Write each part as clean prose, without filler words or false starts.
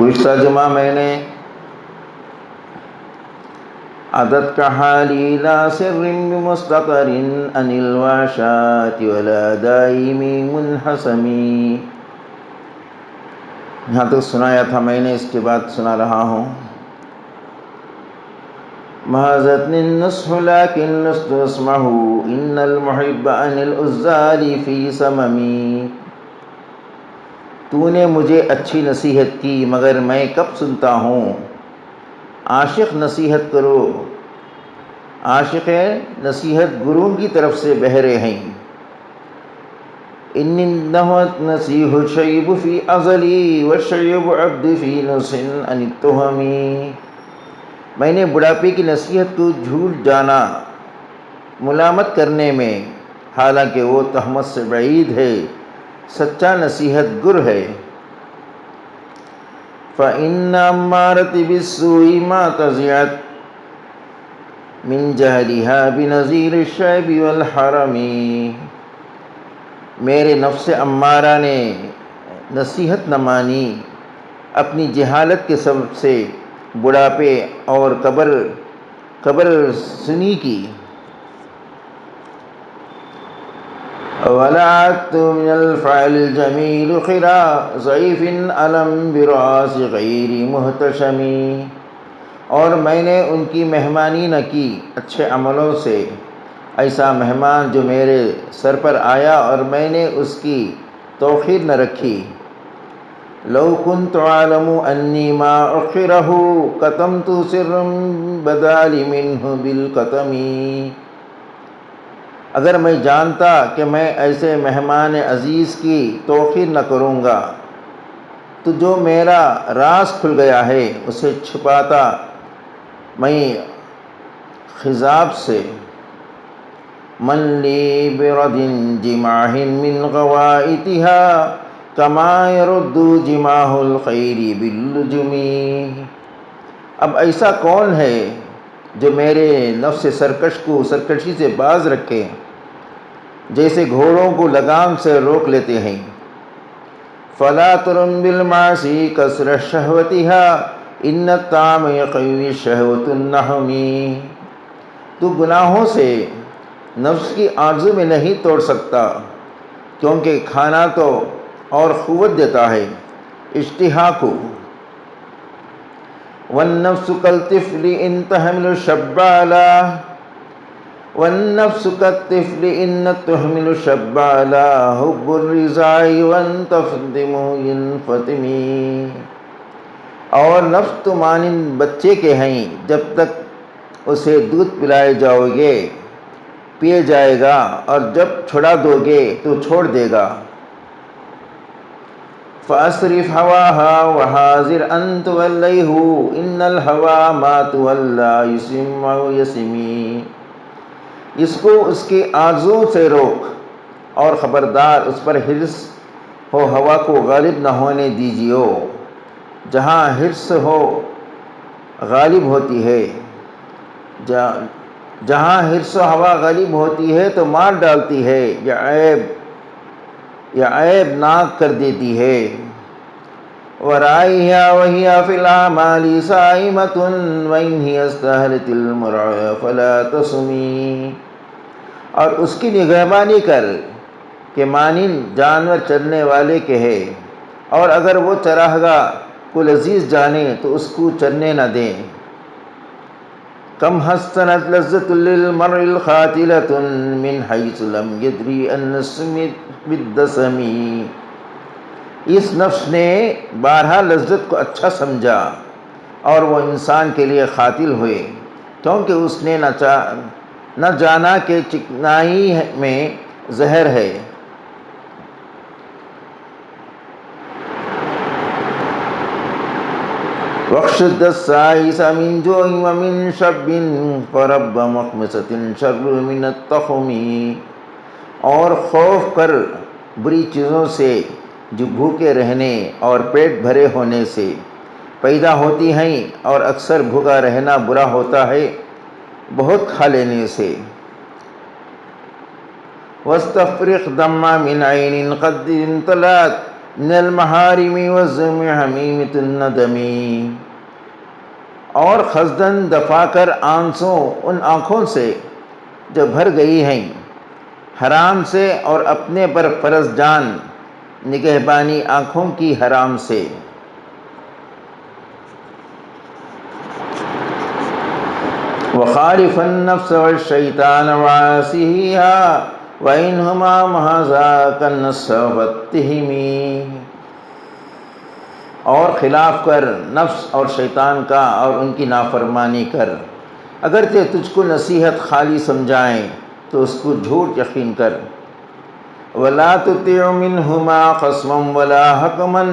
گزشتہ جمعہ میں نے عدد کا حالی لا سر بمستقر عن الواشات ولا دائم منحسمی، یہاں تک سنایا تھا میں نے، اس کے بعد سنا رہا ہوں۔ مہذتنی النصح لیکن لست اسمعہ ان المحب عن العزال فی سممی، تو نے مجھے اچھی نصیحت کی مگر میں کب سنتا ہوں، عاشق نصیحت کرو، عاشق نصیحت گرو کی طرف سے بہرے ہیں۔ ان نحوت نصیح الشیب فی ازلی والشیب عبد فی نصح عن التہمی، میں نے بڑھاپے کی نصیحت کو جھوٹ جانا ملامت کرنے میں، حالانکہ وہ تہمت سے بعید ہے، سچا نصیحت گر ہے۔ فإن أمارة بالسوء ما تزعت من جهلها بنظیر الشعب والحرم، میرے نفس امارہ نے نصیحت نہ مانی اپنی جہالت کے سبب سے بڑھاپے اور قبر سنی کی۔ ولعت من الفعل الجمیل خرا ضعیف علم براس غیر محتشم، اور میں نے ان کی مہمانی نہ کی اچھے عملوں سے، ایسا مہمان جو میرے سر پر آیا اور میں نے اس کی توقیر نہ رکھی۔ لو كنت أعلم أني ما أخره كتمت سرا بدا لي منه بالكتم، اگر میں جانتا کہ میں ایسے مہمان عزیز کی توقیر نہ کروں گا تو جو میرا راز کھل گیا ہے اسے چھپاتا میں خضاب سے۔ من لی برد جماح من غوائتها کما يرد جماح الخیر باللجم، اب ایسا کون ہے جو میرے نفس سرکش کو سرکشی سے باز رکھے، جیسے گھوڑوں کو لگام سے روک لیتے ہیں۔ فلا ترم بالمعاصی کثر شہوتها ان الطعام یقوی شہوۃ النحم، تو گناہوں سے نفس کی آرزو میں نہیں توڑ سکتا، کیونکہ کھانا تو اور قوت دیتا ہے اشتہا کو۔ والنفس كالطفل ان تحمل الشب على، والنفس كالطفل ان تحمل الشب على حب الرضاع وان تفدم ينفتم، اور نفس تو مانند بچے کے ہیں، جب تک اسے دودھ پلائے جاؤ گے پیے جائے گا، اور جب چھڑا دو گے تو چھوڑ دے گا۔ فَأَصْرِفْ هَوَاهَا وَحَاذِرْ أَن تُوَلِّيهُ إِنَّ الْهَوَىٰ مَا تُوَلَّىٰ يُسْمِ وَيَسْمِ، اس کو اس کے آرزو سے روک اور خبردار اس پر حرص ہو ہوا کو غالب نہ ہونے دیجیو، جہاں حرص ہو غالب ہوتی ہے، جہاں حرص و ہوا غالب ہوتی ہے تو مار ڈالتی ہے یا عیب ناک کر دیتی ہے۔ وَرَائِهَا وَهِيَ فِي الْأَعْمَالِ صَائِمَةٌ وَإِنْ هِيَ اسْتَهْلَتِ الْمُرْعَىٰ فَلَا تَصُمِي، اور اس کی نگہبانی کر کہ مانند جانور چرنے والے کے ہے، اور اگر وہ چراگاہ کو لذیذ جانے تو اس کو چرنے نہ دیں۔ کم حسنت لذت للمرء القاتلة من حيث لم يدري النسم بالدسم، اس نفس نے بارہا لذت کو اچھا سمجھا اور وہ انسان کے لیے قاتل ہوئے، کیونکہ اس نے نہ جانا کہ چکنائی میں زہر ہے۔ وَاقْشُدَّ السَّائِسَ مِنْ جُوعٍ وَمِنْ شَبٍّ فَرَبَّ مَخْمَصَةٍ شَرٌّ مِنَ التَّخُمِ، اور خوف کر بری چیزوں سے جو بھوکے رہنے اور پیٹ بھرے ہونے سے پیدا ہوتی ہیں، اور اکثر بھوکا رہنا برا ہوتا ہے بہت کھا لینے سے۔ وَاسْتَفْرِغْ دَمَّ مِنْ عَيْنٍ قَدْ امْتَلَأَتْ من المحارم والزم حمیمۃ الندم، اور خزدن دفا کر آنسوں ان آنکھوں سے جو بھر گئی ہیں حرام سے، اور اپنے پر فرض جان نگہبانی آنکھوں کی حرام سے۔ وخالف النفس والشیطان وعاصیہا وإنہما محاذاک النص فاتہمی، اور خلاف کر نفس اور شیطان کا اور ان کی نافرمانی کر، اگرچہ تجھ کو نصیحت خالی سمجھائیں تو اس کو جھوٹ یقین کر۔ ولا تطع منہما خصما ولا حکما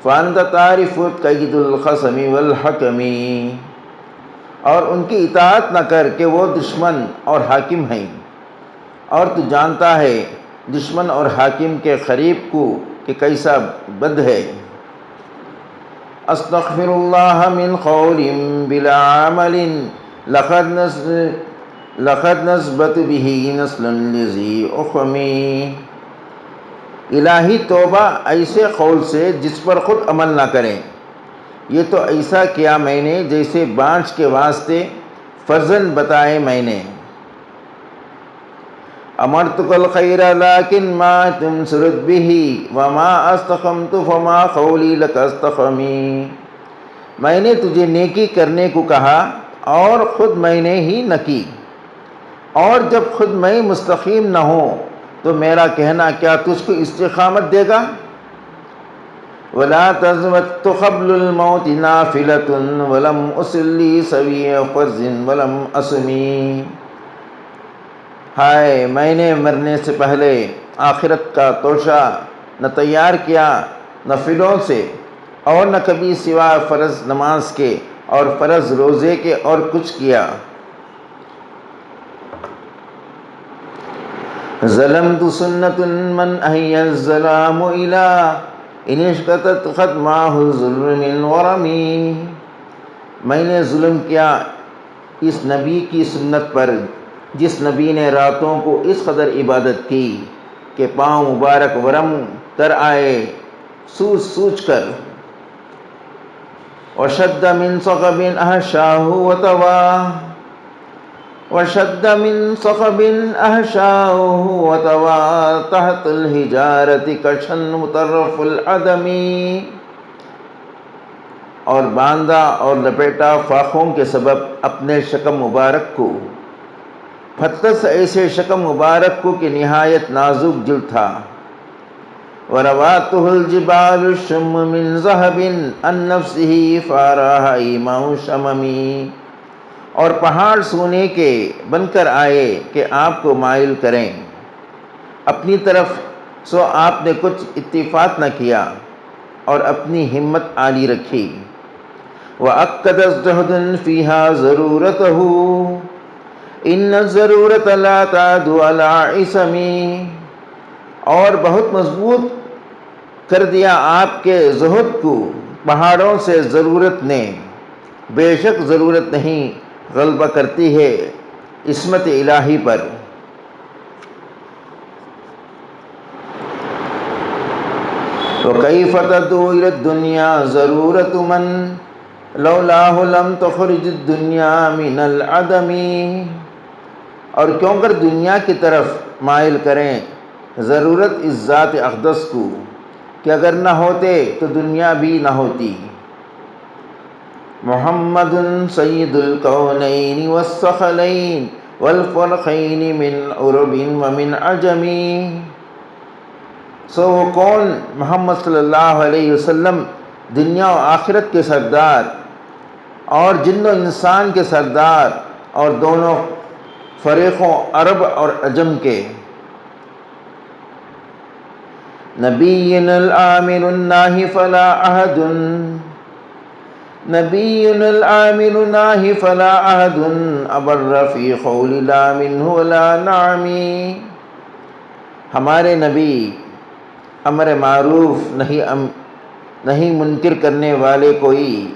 فانت تعرف کید الخصم والحکم، اور ان کی اطاعت نہ کر کہ وہ دشمن اور حاکم ہیں، اور تو جانتا ہے دشمن اور حاکم کے قریب کو کہ کیسا بد ہے۔ استغفر اللہ من قول بلا عمل لقد نسبت به نسل لذی اخمی، الہی توبہ ایسے قول سے جس پر خود عمل نہ کریں، یہ تو ایسا کیا میں نے جیسے بانجھ کے واسطے فرزند بتائے میں نے۔ امرتک الخیر لیکن ما تنصرت به وما استقمت فما قولی لک استقمی، میں نے تجھے نیکی کرنے کو کہا اور خود میں نے ہی نہ کی، اور جب خود میں مستقیم نہ ہوں تو میرا کہنا کیا تجھ کو استقامت دے گا؟ ولا تزمت قبل الموت نافلۃ ولم اصلی سوی فرض ولم اسمی، ہائے میں نے مرنے سے پہلے آخرت کا توشہ نہ تیار کیا نفلوں سے، اور نہ کبھی سوا فرض نماز کے اور فرض روزے کے اور کچھ کیا۔ ظلمت سنت من احیا الظلام الی ان اشتدت ختمہ الظلم من ورمی، میں نے ظلم کیا اس نبی کی سنت پر جس نبی نے راتوں کو اس قدر عبادت کی کہ پاؤں مبارک ورم تر آئے سوچ سوچ کر۔ وشد من صقب احشاہ وطویٰ وشد من صقب احشاہ وطویٰ تحت الحجارۃ کشن مطرف العدم، اور باندھا اور لپیٹا فاخوں کے سبب اپنے شکم مبارک کو، پھتس ایسے شکم مبارک کو کہ نہایت نازک جلد تھا۔ وَرَوَاتُهُ الْجِبَالُ الشُّمُّ مِنْ ذَهَبٍ عَنْ نَفْسِهِ فَارَاهَا إِيمَاءُ شَمَمِ، اور پہاڑ سونے کے بن کر آئے کہ آپ کو مائل کریں اپنی طرف، سو آپ نے کچھ اتفاق نہ کیا اور اپنی ہمت عالی رکھی۔ وَأَكَّدَ الزُّهْدُ فِيهَا ضَرُورَتَهُ إِنَّ الضَّرُورَةَ لَا تَعْدُو عَلَىٰ عِصَمِ، اور بہت مضبوط کر دیا آپ کے زہد کو پہاڑوں سے ضرورت نے، بے شک ضرورت نہیں غلبہ کرتی ہے عصمت الہی پر۔ وَكَيْفَ تَدْعُو إِلَى الدُّنْيَا ضَرُورَةُ مَنْ لَوْلَاهُ لَمْ تُخْرِجِ الدُّنْيَا مِنَ الْعَدَمِ، اور کیوں کر دنیا کی طرف مائل کریں ضرورت اس ذات اقدس کو کہ اگر نہ ہوتے تو دنیا بھی نہ ہوتی۔ محمد سید الکونین والثقلین والفرقین من عرب ومن عجم، سو وہ کون محمد صلی اللہ علیہ وسلم دنیا و آخرت کے سردار اور جن و انسان کے سردار اور دونوں فریقوں عرب اور عجم کے۔ نبی العامل الناہی فلا احد نبی العامل الناہی فلا احد ابر فی قول لا منہ ولا نعمی، ہمارے نبی امر معروف نہیں منکر کرنے والے کوئی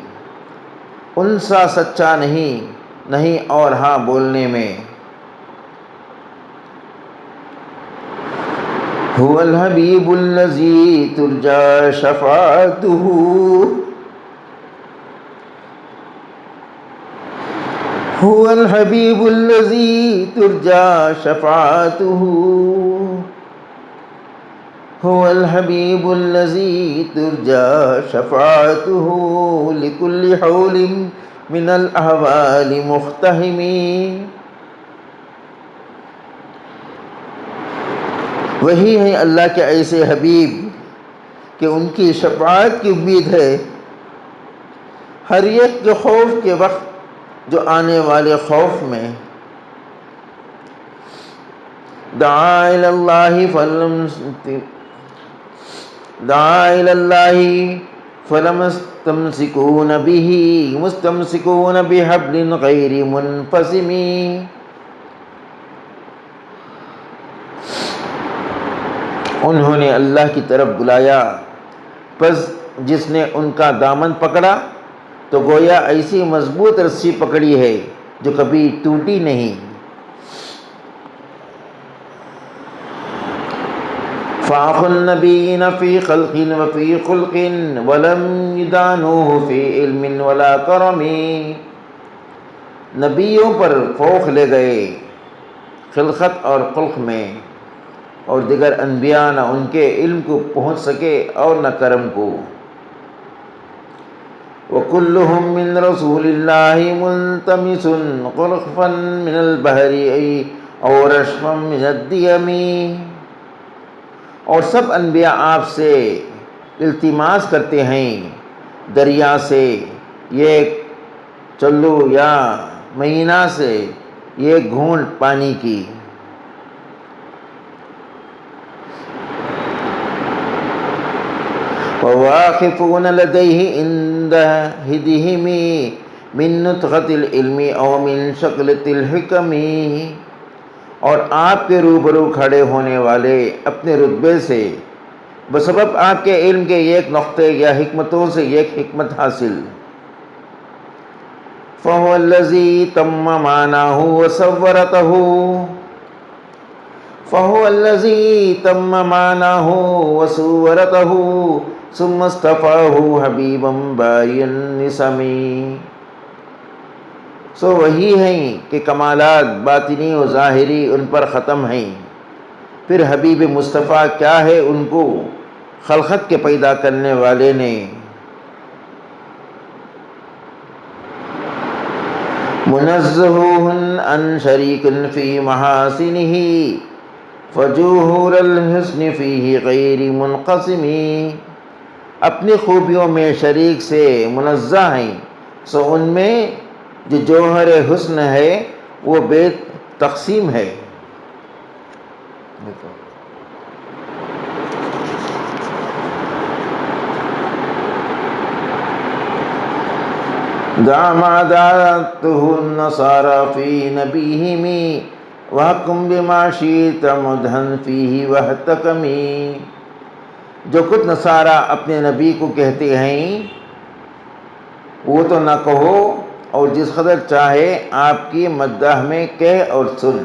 ان سا سچا نہیں اور ہاں بولنے میں۔ هو الحبیب الذی ترجى شفاعته هو الحبیب الذی ترجى شفاعته هو الحبیب الذی ترجى شفاعته لكل حول من الاحوال مختہم. وہی ہیں اللہ کے ایسے حبیب کہ ان کی شفاعت کی امید ہے ہر ایک کے خوف کے وقت، جو آنے والے خوف میں. دعا الی اللہ فلم مستمسکون بحبل غیر منفصم. انہوں نے اللہ کی طرف بلایا، پس جس نے ان کا دامن پکڑا تو گویا ایسی مضبوط رسی پکڑی ہے جو کبھی ٹوٹی نہیں. فاخ النبیین فی خلق وفی خلق ولم یدانوہ فی علم ولا کرم. نبیوں پر فوق لے گئے خلقت اور خلق میں، اور دیگر انبیاء نہ ان کے علم کو پہنچ سکے اور نہ کرم کو. وَكُلُّهُم مِّن رَّسُولِ اللَّهِ مُلْتَمِسٌ غُرْفًا مِّنَ الْبَحْرِ أَوْ رَشْفًا مِّنَ الدِّيَمِ. اور سب انبیاء آپ سے التماس کرتے ہیں دریا سے ایک چلو یا مہینہ سے ایک گھونٹ پانی کی. وواقفون لديه عند هدهم من نطقة العلم او من شکلة الحکم. اور آپ کے روبرو کھڑے ہونے والے اپنے رتبے سے بسبب آپ کے علم کے ایک نقطے یا حکمتوں سے ایک حکمت حاصل. فهو الذي تم معناه وصورته فهو الذي تم معناه وصورته ثم اصطفاه حبیبا باری النسم. سو وہی ہیں کہ کمالات باطنی و ظاہری ان پر ختم ہیں، پھر حبیب مصطفیٰ کیا ہے ان کو خلقت کے پیدا کرنے والے نے. منزہ عن شریک فی محاسنہ فجوہر الحسن فیہ غیر منقسم. اپنی خوبیوں میں شریک سے منزہ ہیں، سو ان میں جو جوہر حسن ہے وہ بے تقسیم ہے. دع ما دعته النصارى في نبيهم وحكم بما شئت مدحا فيه واحتكم. جو خود نصارہ اپنے نبی کو کہتے ہیں وہ تو نہ کہو، اور جس قدر چاہے آپ کی مدح میں کہہ اور سن.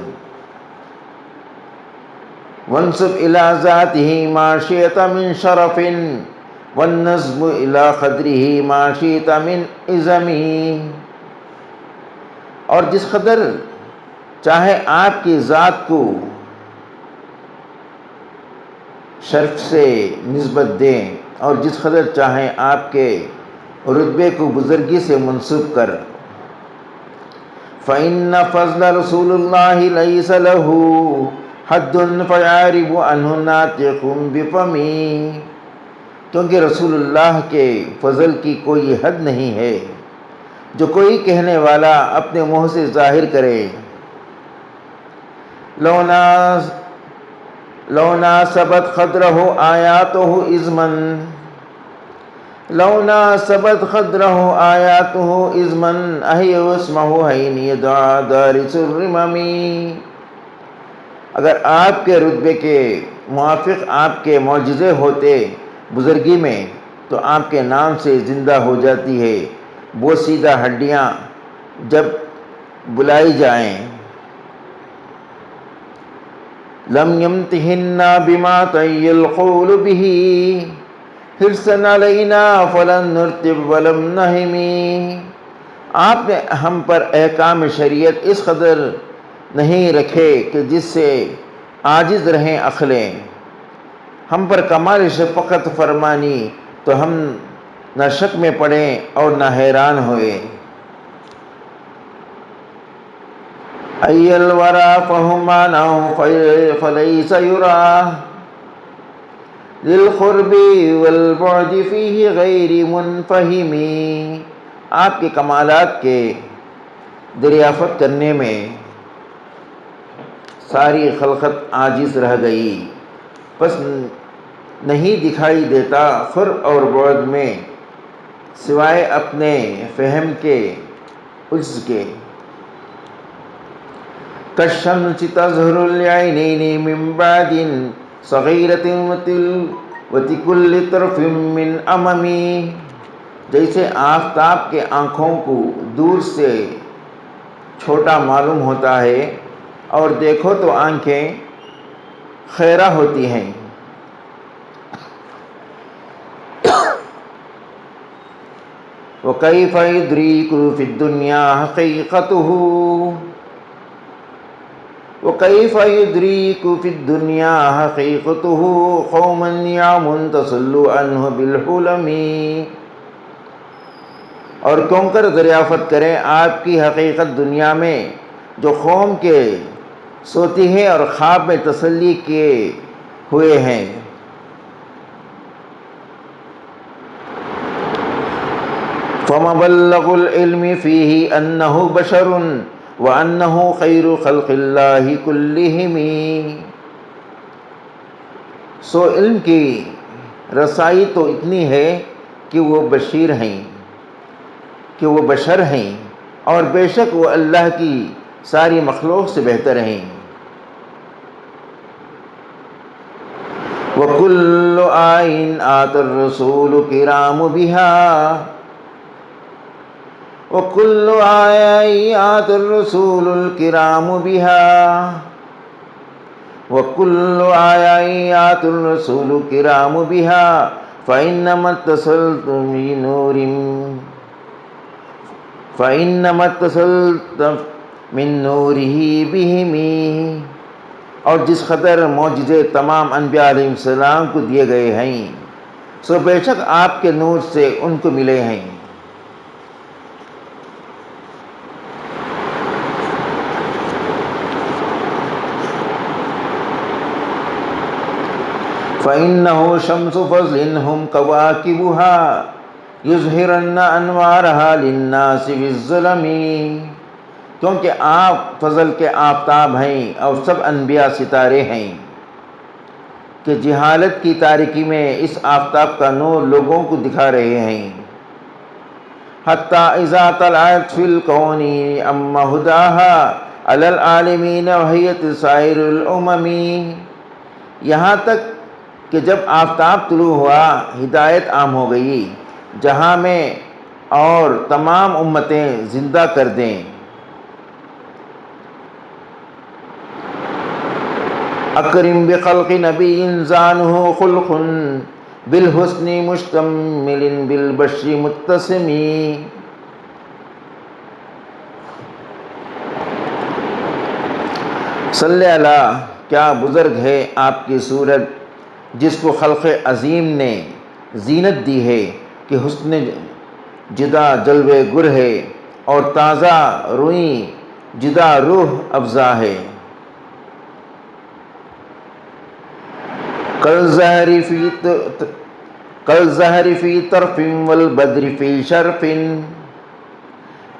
وانسب الى ذاته ما شئت من شرف والنسب الى قدره ما شئت من عظم. اور جس قدر چاہے آپ کی ذات کو شرف سے نسبت دیں، اور جس قدر چاہیں آپ کے رتبے کو بزرگی سے منسوب کر. فإن فضل رسول اللہ لیس له حد فیعرب عنہ ناطق بفمی. کیونکہ رسول اللہ کے فضل کی کوئی حد نہیں ہے جو کوئی کہنے والا اپنے منہ سے ظاہر کرے. لو ناسبت قدرہ آیاتہ ازمن احی اسمہ حین یدعا دارس الرمم. اگر آپ کے رتبے کے موافق آپ کے معجزے ہوتے بزرگی میں تو آپ کے نام سے زندہ ہو جاتی ہے بوسیدہ ہڈیاں جب بلائی جائیں. لم يمتحنا بما طي القول به حرصا علينا فلن نرتب ولم نهمی۔ آپ نے ہم پر احکام شریعت اس قدر نہیں رکھے کہ جس سے عاجز رہیں عقلیں، ہم پر کمال شفقت فرمانی تو ہم نہ شک میں پڑیں اور نہ حیران ہوئے۔ ای الورا فہمانہ فلیس یرا للقرب والبعد فیہ غیر منفہمی۔ آپ کے کمالات کے دریافت کرنے میں ساری خلقت عاجز رہ گئی، پس نہیں دکھائی دیتا قرب اور بعد میں سوائے اپنے فہم کے عجز کے۔ کالشمس تظہر العینین من بعد صغیرۃ وتکل طرف من اممی۔ جیسے آفتاب کے آنکھوں کو دور سے چھوٹا معلوم ہوتا ہے اور دیکھو تو آنکھیں خیرہ ہوتی ہیں۔ وَكَيْفَ يُدْرِكُ فِي الدُّنْيَا حَقِيقَتُهُ وَكَيْفَ يُدْرِكُ فِي الدُّنْيَا حَقِيقَتُهُ قَوْمًا نِعَمٌ تَصُلُّ عَنْهُ بِالْحُلَمِ۔ اور کیوں کر دریافت کریں آپ کی حقیقت دنیا میں جو قوم کے سوتی ہے اور خواب میں تسلی کیے ہوئے ہیں۔ فَمَبْلَغُ الْعِلْمِ فِيهِ أَنَّهُ بَشَرٌ وَأَنَّهُ خَيْرُ خَلْقِ اللَّهِ كُلِّهِمْ۔ سو علم کی رسائی تو اتنی ہے کہ وہ بشیر ہیں، کہ وہ بشر ہیں اور بے شک وہ اللہ کی ساری مخلوق سے بہتر ہیں۔ وَكُلُّ آیٍ آتَى الرَّسُولُ الْكِرَامُ بِهَا وَكُلُّ آیٍ آتَى الرَّسُولُ الْكِرَامُ بِهَا وَكُلُّ آیٍ آتَى الرَّسُولُ الْكِرَامُ بِهَا فَإِنَّمَا اتصلت من نورہ بہم۔ اور جس قدر معجزے تمام انبیاء علیہ السلام کو دیے گئے ہیں سو بے شک آپ کے نور سے ان کو ملے ہیں۔ فَإِنَّهُ شَمْسُ فَضْلٍ هُمْ كَوَاكِبُهَا يُظْهِرَنَّ أَنْوَارَهَا لِلنَّاسِ فِي الظُّلَمِ۔ کیونکہ آپ فضل کے آفتاب ہیں اور سب انبیاء ستارے ہیں کہ جہالت کی تاریکی میں اس آفتاب کا نور لوگوں کو دکھا رہے ہیں۔ حَتَّى إِذَا طَلَعَتْ فِي الْكَوْنِ أَمَّ هُدَاهَا عَلَى الْعَالَمِينَ وَهِيَ سَائِرُ الْأُمَمِ۔ یہاں تک کہ جب آفتاب طلوع ہوا ہدایت عام ہو گئی جہاں میں اور تمام امتیں زندہ کر دیں۔ اکرم بخلق نبی زانہ خلق بالحسن مشتمل بالبشر متسم۔ صلی اللہ، کیا بزرگ ہے آپ کی صورت جس کو خلق عظیم نے زینت دی ہے کہ حسن جدا جلوے گر ہے اور تازہ روئی جدا روح افزا ہے۔ کالزہر فی طرف والبدر فی شرف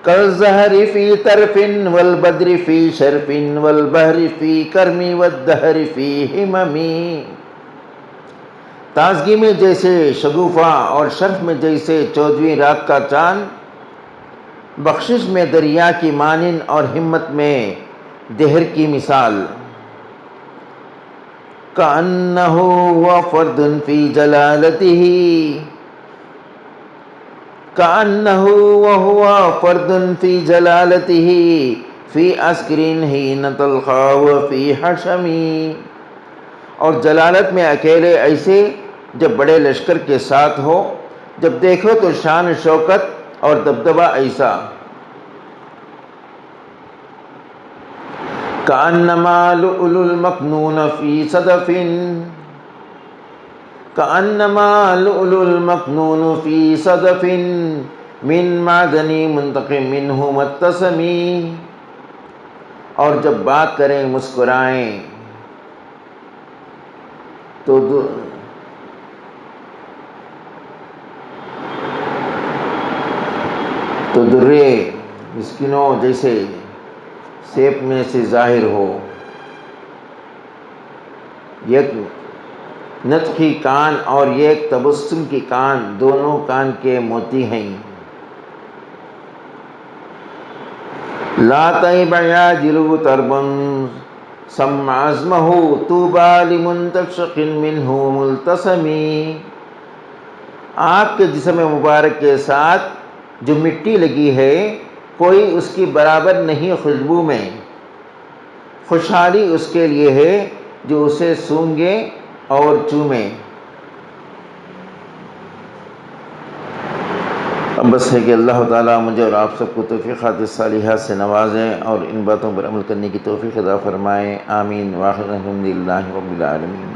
کالزہر فی طرف والبدر فی شرف والبحر فی کرم والدہر فی ہمم۔ تازگی میں جیسے شگوفہ اور شرف میں جیسے 14ویں رات کا چاند، بخشش میں دریا کی مانند اور ہمت میں دہر کی مثال۔ کأنہ ہوا فرد فی جلالتہ کأنہ وہوا فرد فی جلالتہ فی عسکر حین تلقاہ فی حشم۔ اور جلالت میں اکیلے ایسے جب بڑے لشکر کے ساتھ ہو، جب دیکھو تو شان شوکت اور دبدبہ ایسا، کأنما لؤلؤ المکنون فی صدف، کأنما لؤلؤ المکنون فی صدف من معدن منتقم منہ متسمی۔ اور جب بات کریں مسکرائیں تو درے مسکینوں جیسے سیب میں سے ظاہر ہو، ایک نطقی کان اور ایک تبسم کی کان، دونوں کان کے موتی ہیں۔ لا طیب یعجل تربا سم عزمہ طوبی لمنتشق منہ ملتسمی۔ آپ کے جسم مبارک کے ساتھ جو مٹی لگی ہے، کوئی اس کی برابر نہیں خوشبو میں، خوشحالی اس کے لیے ہے جو اسے سونگے اور چومے۔ اب بس ہے کہ اللہ تعالیٰ مجھے اور آپ سب کو توفیقات صالحات سے نوازیں اور ان باتوں پر عمل کرنے کی توفیق عطا فرمائیں، آمین۔ وآخر الحمدللہ رب العالمین۔